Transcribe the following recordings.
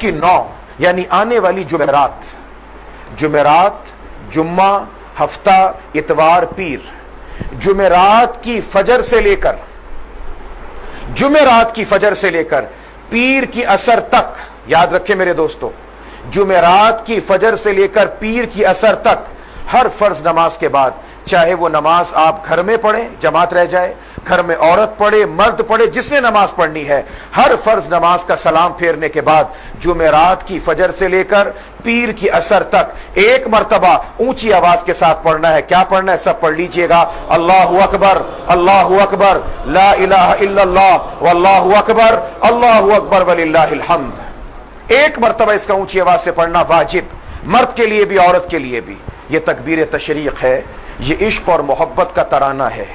की 9 यानी आने वाली जुमेरात, जुम्मा, हफ्ता, इतवार, पीर, जुमेरात की फजर से लेकर पीर की असर तक, याद रखें मेरे दोस्तों, जुमेरात की फजर से लेकर पीर की असर तक हर फर्ज नमाज के बाद, चाहे वो नमाज आप घर में पढ़े, जमात रह जाए, घर में औरत पढ़े, मर्द पढ़े, जिसने नमाज पढ़नी है, हर फर्ज नमाज का सलाम फेरने के बाद जुमेरात की फजर से लेकर पीर की असर तक एक मर्तबा ऊंची आवाज के साथ पढ़ना है। क्या पढ़ना है? सब पढ़ लीजिएगा। अल्लाहु अकबर, ला इलाहा इल्लल्लाह, वल्लाहु अकबर वलिल्लाहिल हम्द। एक मर्तबा इसका ऊंची आवाज से पढ़ना वाजिब, मर्द के लिए भी औरत के लिए भी। यह तकबीर तशरीक है, ये इश्क और मोहब्बत का तराना है,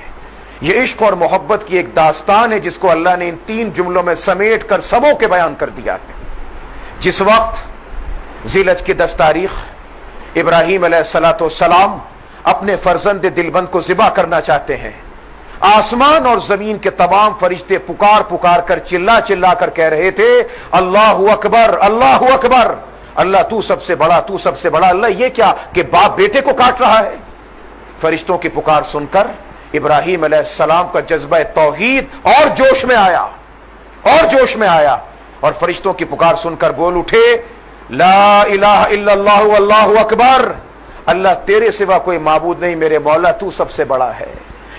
ये इश्क और मोहब्बत की एक दास्तान है जिसको अल्लाह ने इन 3 जुमलों में समेट कर सबों के बयान कर दिया है। जिस वक्त ज़िलहज की 10 तारीख इब्राहीम अलैहिस्सलाम अपने फर्जंद दिलबंद को ज़िबा करना चाहते हैं, आसमान और जमीन के तमाम फरिश्ते पुकार पुकार कर चिल्ला चिल्ला कर कह रहे थे, अल्लाहु अकबर, अल्लाहु अकबर, अल्लाह तू सबसे बड़ा, तू सबसे बड़ा। अल्लाह ये क्या कि बाप बेटे को काट रहा है। फरिश्तों की पुकार सुनकर इब्राहीम अलैहिस्सलाम का जज्बा तौहीद और जोश में आया और फरिश्तों की पुकार सुनकर बोल उठे, ला इलाहा इल्लल्लाह वल्लाहु अकबर, अल्लाह तेरे सिवा कोई माबूद नहीं, मेरे मौला तू सबसे बड़ा है।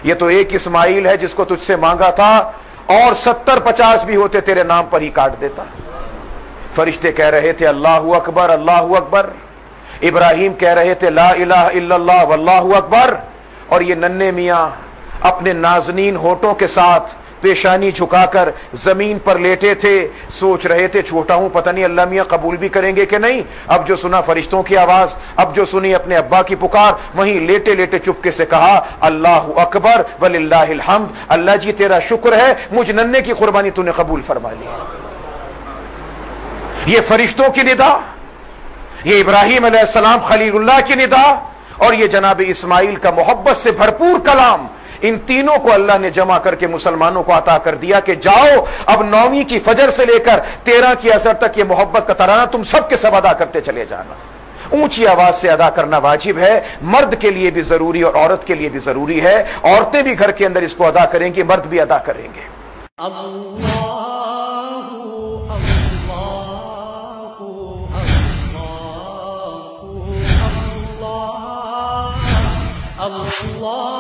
ये तो एक इस्माइल है जिसको तुझसे मांगा था, और 70-50 भी होते तेरे नाम पर ही काट देता। फरिश्ते कह रहे थे अल्लाहु अकबर, अल्लाहु अकबर। इब्राहीम कह रहे थे ला इलाहा इल्लल्लाह वल्लाहु अकबर। और ये नन्हे मियां अपने नाज़नीन होठों के साथ पेशानी झुकाकर जमीन पर लेटे थे, सोच रहे थे छोटा हूं, पता नहीं अल्लाह मियां कबूल भी करेंगे कि नहीं। अब जो सुना फरिश्तों की आवाज, अब जो सुनी अपने अब्बा की पुकार, वहीं लेटे लेटे चुपके से कहा अल्लाहु अकबर वलिल्लाहिल हम्द, अल्लाह जी तेरा शुक्र है, मुझ नन्हे की कुर्बानी तूने कबूल फरमा ली। ये फरिश्तों की निदा, ये इब्राहीम अलैहिस्सलाम खलीलुल्लाह की निदा, और ये जनाब इस्माइल का मोहब्बत से भरपूर कलाम, इन तीनों को अल्लाह ने जमा करके मुसलमानों को अता कर दिया कि जाओ अब 9वीं की फजर से लेकर 13 की असर तक ये मोहब्बत का तराना तुम सबके सब अदा करते चले जाना। ऊंची आवाज से अदा करना वाजिब है, मर्द के लिए भी जरूरी और औरत के लिए भी जरूरी है। औरतें भी घर के अंदर इसको अदा करेंगी, मर्द भी अदा करेंगे। Allah